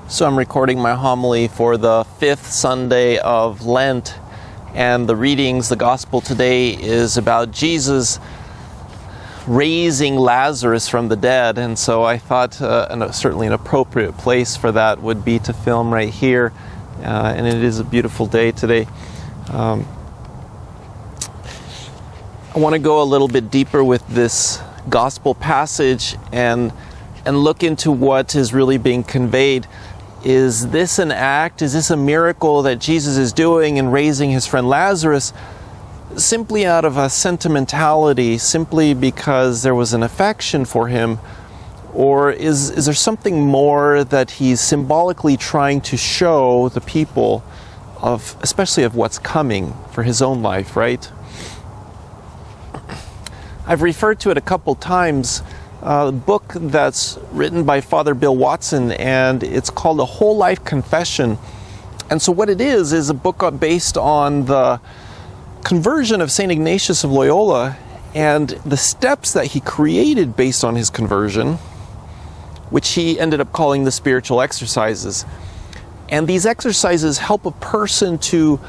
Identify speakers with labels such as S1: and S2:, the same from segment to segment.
S1: So I'm recording my homily for the 5th Sunday of Lent, and the readings, the gospel today is about Jesus raising Lazarus from the dead, and so I thought certainly an appropriate place for that would be to film right here, and it is a beautiful day today. I want to go a little bit deeper with this gospel passage and look into what is really being conveyed. Is this an act? Is this a miracle that Jesus is doing in raising his friend Lazarus simply out of a sentimentality, simply because there was an affection for him? Or is there something more that he's symbolically trying to show the people especially of what's coming for his own life, right? I've referred to it a couple times. A book that's written by Father Bill Watson, and it's called A Whole Life Confession. And so what it is a book based on the conversion of St. Ignatius of Loyola and the steps that he created based on his conversion, which he ended up calling the spiritual exercises. And these exercises help a person to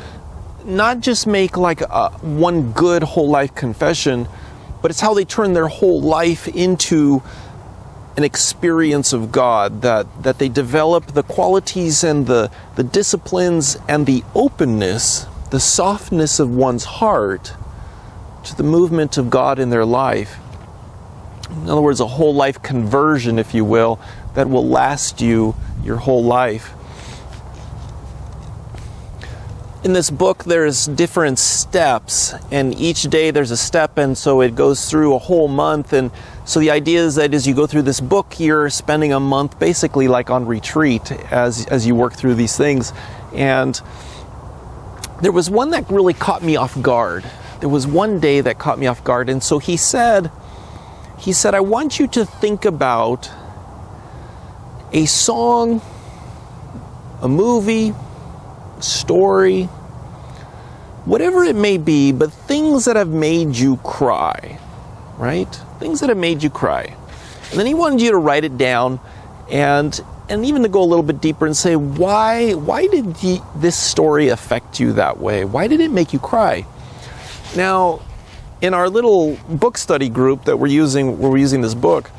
S1: not just make like one good whole life confession, but it's how they turn their whole life into an experience of God, that they develop the qualities and the disciplines and the openness, the softness of one's heart to the movement of God in their life. In other words, a whole life conversion, if you will, that will last you your whole life. In this book, there's different steps, and each day there's a step, and so it goes through a whole month. And so the idea is that as you go through this book, you're spending a month basically like on retreat as you work through these things. And there was one that really caught me off guard. There was one day that caught me off guard, and so he said, I want you to think about a song, a movie, story, whatever it may be, but things that have made you cry, right? Things that have made you cry. And then he wanted you to write it down and even to go a little bit deeper and say, why did this story affect you that way? Why did it make you cry? Now, in our little book study group that we're using this book,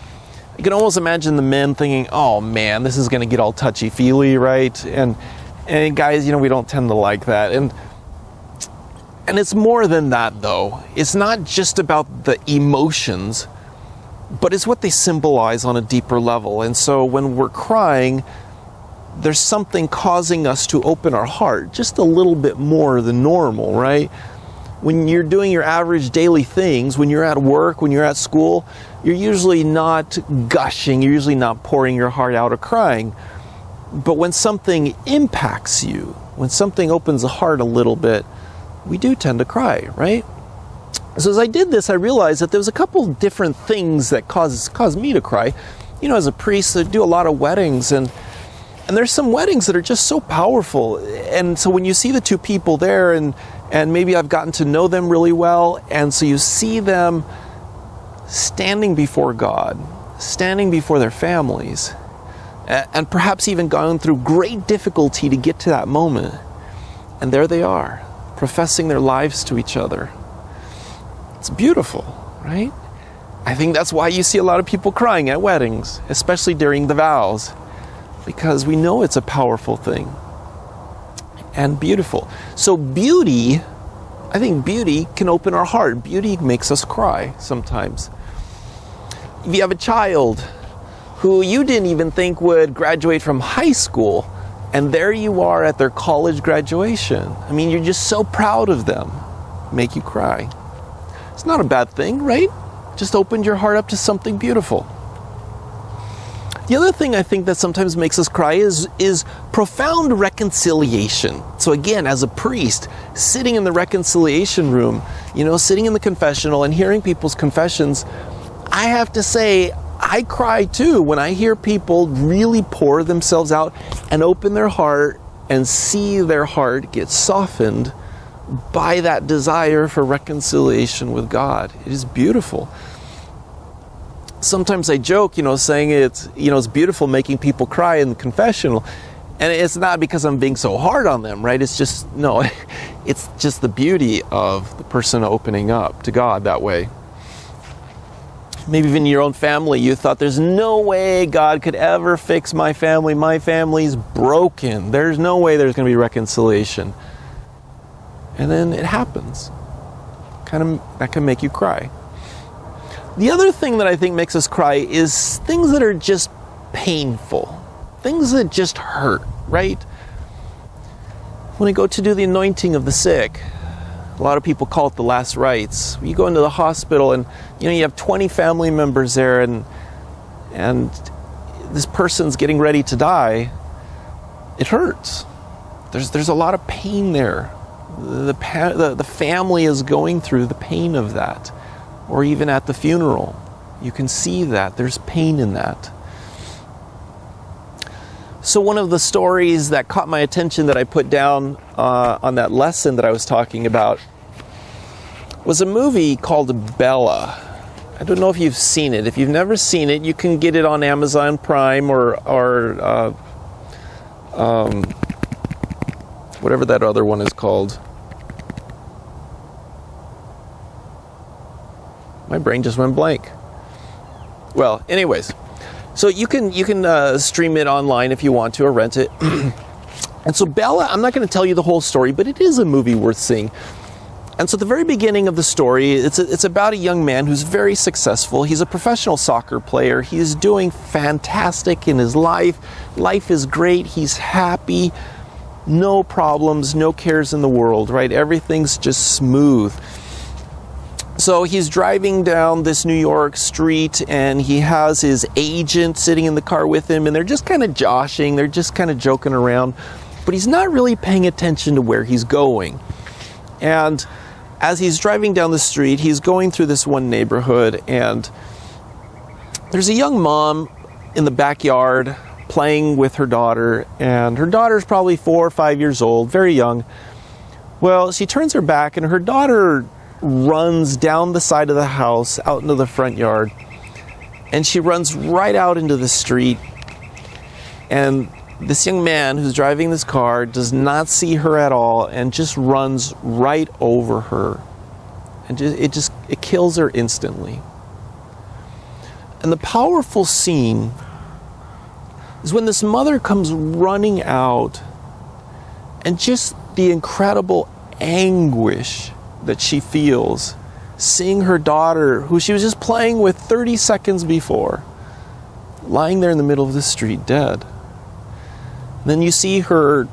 S1: you can almost imagine the men thinking, oh man, this is going to get all touchy-feely, right? And guys, we don't tend to like that. And it's more than that, though. It's not just about the emotions, but it's what they symbolize on a deeper level. And so when we're crying, there's something causing us to open our heart just a little bit more than normal, right? When you're doing your average daily things, when you're at work, when you're at school, you're usually not gushing, you're usually not pouring your heart out or crying. But when something impacts you, when something opens the heart a little bit, we do tend to cry, right? So as I did this, I realized that there was a couple different things that caused me to cry. As a priest, I do a lot of weddings, and there's some weddings that are just so powerful. And so when you see the two people there, and maybe I've gotten to know them really well, and so you see them standing before God, standing before their families, and perhaps even going through great difficulty to get to that moment. And there they are, professing their lives to each other. It's beautiful, right? I think that's why you see a lot of people crying at weddings, especially during the vows, because we know it's a powerful thing and beautiful. So I think beauty can open our heart. Beauty makes us cry sometimes. If you have a child who you didn't even think would graduate from high school, and there you are at their college graduation. You're just so proud of them. Make you cry. It's not a bad thing, right? Just opened your heart up to something beautiful. The other thing I think that sometimes makes us cry is profound reconciliation. So again, as a priest, sitting in the reconciliation room, sitting in the confessional and hearing people's confessions, I have to say, I cry too when I hear people really pour themselves out and open their heart and see their heart get softened by that desire for reconciliation with God. It is beautiful. sometimes I joke, saying it's beautiful making people cry in the confessional. And it's not because I'm being so hard on them, right? It's just, no, it's just the beauty of the person opening up to God that way. Maybe even in your own family, you thought there's no way God could ever fix my family. My family's broken. There's no way there's going to be reconciliation. And then it happens. That can make you cry. The other thing that I think makes us cry is things that are just painful. Things that just hurt, right? When we go to do the anointing of the sick, a lot of people call it the last rites. You go into the hospital and you have 20 family members there, and this person's getting ready to die. It hurts. There's a lot of pain there. The family is going through the pain of that. Or even at the funeral, you can see that there's pain in that. So one of the stories that caught my attention that I put down on that lesson that I was talking about was a movie called Bella. I don't know if you've seen it. If you've never seen it, you can get it on Amazon Prime or whatever that other one is called. My brain just went blank. Well, anyways. So you can stream it online if you want to, or rent it. And so Bella, I'm not going to tell you the whole story, but it is a movie worth seeing. And so at the very beginning of the story, it's about a young man who's very successful. He's a professional soccer player. He's doing fantastic in his life. Life is great. He's happy. No problems, no cares in the world, right? Everything's just smooth. So he's driving down this New York street, and he has his agent sitting in the car with him, and they're just kind of joshing, they're just kind of joking around, but he's not really paying attention to where he's going. And as he's driving down the street, he's going through this one neighborhood, and there's a young mom in the backyard playing with her daughter, and her daughter's probably 4 or 5 years old, very young. Well, she turns her back, and her daughter runs down the side of the house out into the front yard, and she runs right out into the street, and this young man who's driving this car does not see her at all and just runs right over her, and it kills her instantly. And the powerful scene is when this mother comes running out, and just the incredible anguish that she feels seeing her daughter, who she was just playing with 30 seconds before, lying there in the middle of the street dead. Then you see her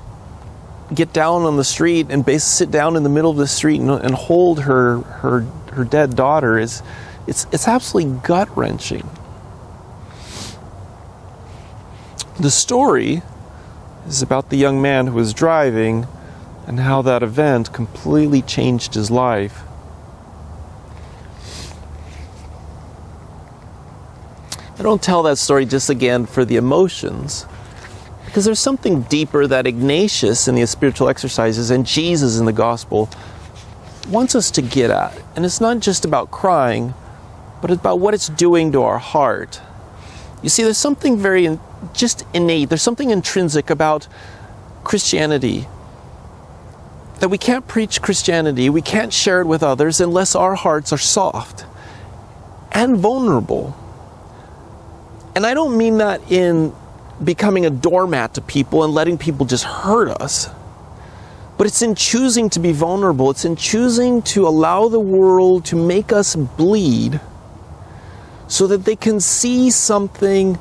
S1: get down on the street and basically sit down in the middle of the street and hold her dead daughter. It's absolutely gut-wrenching. The story is about the young man who was driving and how that event completely changed his life. I don't tell that story just again for the emotions, because there's something deeper that Ignatius in the spiritual exercises and Jesus in the gospel wants us to get at. And it's not just about crying, but it's about what it's doing to our heart. You see, there's something very just innate, there's something intrinsic about Christianity, that we can't preach Christianity, we can't share it with others unless our hearts are soft and vulnerable. And I don't mean that in becoming a doormat to people and letting people just hurt us, but it's in choosing to be vulnerable. It's in choosing to allow the world to make us bleed so that they can see something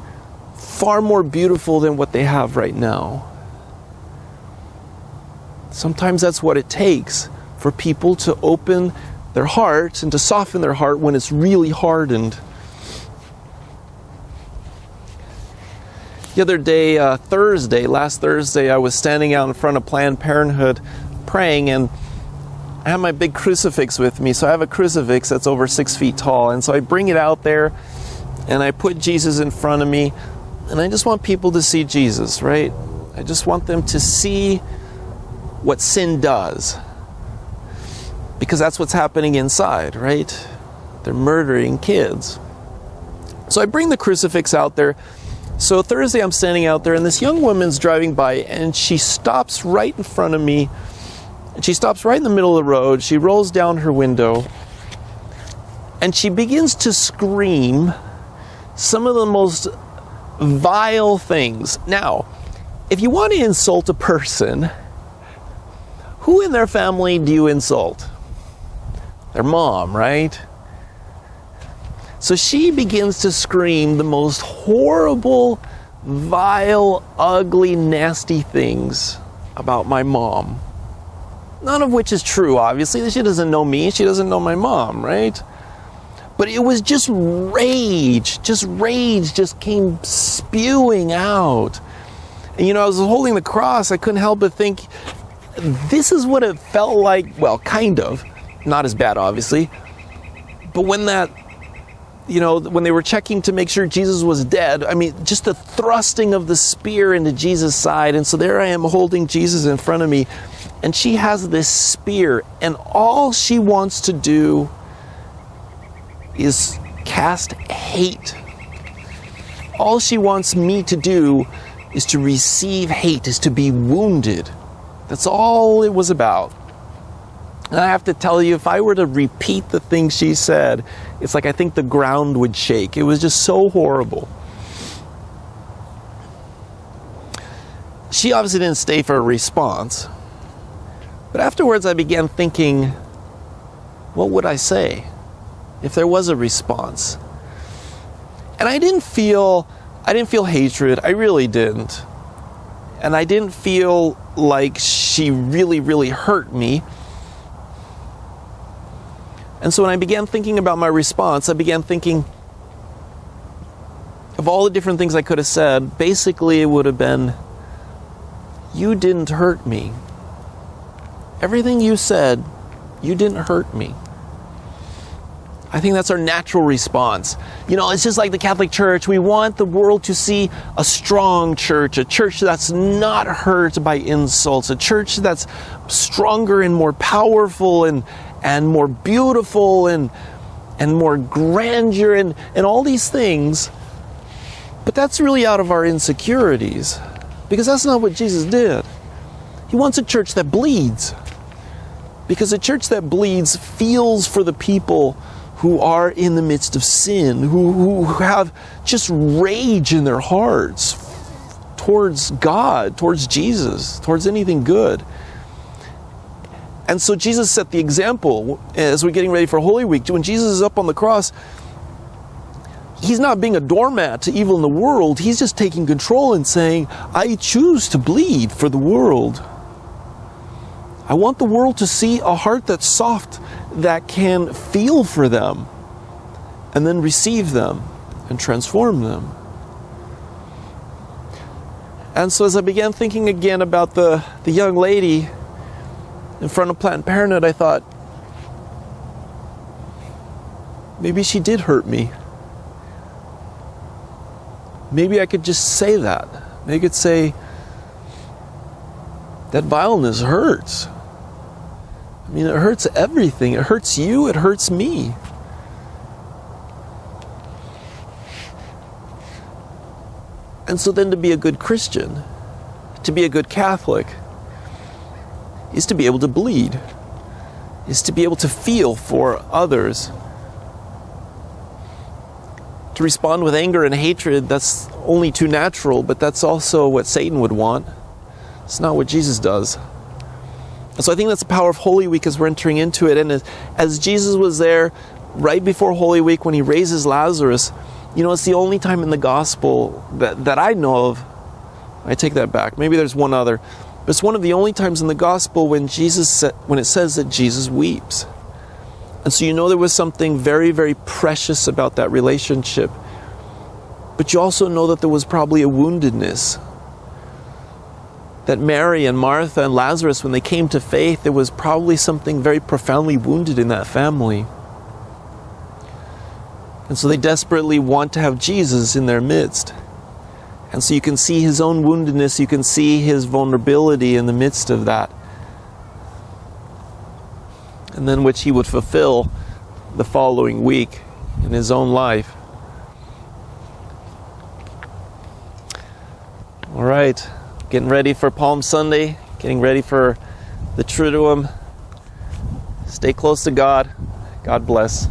S1: far more beautiful than what they have right now. Sometimes that's what it takes for people to open their hearts and to soften their heart when it's really hardened. The other day, last Thursday, I was standing out in front of Planned Parenthood praying, and I have my big crucifix with me. So I have a crucifix that's over 6 feet tall, and so I bring it out there and I put Jesus in front of me, and I just want people to see Jesus, right? I just want them to see what sin does, because that's what's happening inside, right? They're murdering kids. So I bring the crucifix out there. So Thursday I'm standing out there, and this young woman's driving by, and she stops right in front of me. And she stops right in the middle of the road. She rolls down her window, and she begins to scream some of the most vile things. Now, if you want to insult a person, who in their family do you insult? Their mom, right? So she begins to scream the most horrible, vile, ugly, nasty things about my mom. None of which is true, obviously. She doesn't know me. She doesn't know my mom, right? But it was just rage. Just came spewing out. And I was holding the cross. I couldn't help but think, this is what it felt like. Well, kind of. Not as bad, obviously. But when when they were checking to make sure Jesus was dead, just the thrusting of the spear into Jesus' side. And so there I am holding Jesus in front of me. And she has this spear. And all she wants to do is cast hate. All she wants me to do is to receive hate, is to be wounded. That's all it was about. And I have to tell you, if I were to repeat the things she said, it's like I think the ground would shake. It was just so horrible. She obviously didn't stay for a response. But afterwards I began thinking, what would I say if there was a response? And I didn't feel hatred. I really didn't. And I didn't feel like she really, really hurt me. And so when I began thinking about my response, I began thinking of all the different things I could have said. Basically, it would have been, you didn't hurt me. Everything you said, you didn't hurt me. I think that's our natural response. It's just like the Catholic Church. We want the world to see a strong church, a church that's not hurt by insults, a church that's stronger and more powerful and more beautiful and more grandeur and all these things. But that's really out of our insecurities, because that's not what Jesus did. He wants a church that bleeds, because a church that bleeds feels for the people who are in the midst of sin, who have just rage in their hearts towards God, towards Jesus, towards anything good. And so Jesus set the example as we're getting ready for Holy Week. When Jesus is up on the cross, he's not being a doormat to evil in the world. He's just taking control and saying, I choose to bleed for the world. I want the world to see a heart that's soft, that can feel for them and then receive them and transform them. And so as I began thinking again about the young lady in front of Planned Parenthood, I thought, maybe she did hurt me. Maybe I could just say that. Maybe I could say, that vileness hurts. It hurts everything. It hurts you. It hurts me. And so then to be a good Christian, to be a good Catholic, is to be able to bleed, is to be able to feel for others. To respond with anger and hatred, that's only too natural, but that's also what Satan would want. It's not what Jesus does. So I think that's the power of Holy Week as we're entering into it. And as Jesus was there right before Holy Week when he raises Lazarus, it's the only time in the gospel that I know of. I take that back. Maybe there's one other. But it's one of the only times in the gospel when it says that Jesus weeps. And so there was something very, very precious about that relationship. But you also know that there was probably a woundedness. That Mary and Martha and Lazarus, when they came to faith, there was probably something very profoundly wounded in that family. And so they desperately want to have Jesus in their midst. And so you can see his own woundedness, you can see his vulnerability in the midst of that. And then which he would fulfill the following week in his own life. All right, getting ready for Palm Sunday, getting ready for the Triduum. Stay close to God. God bless.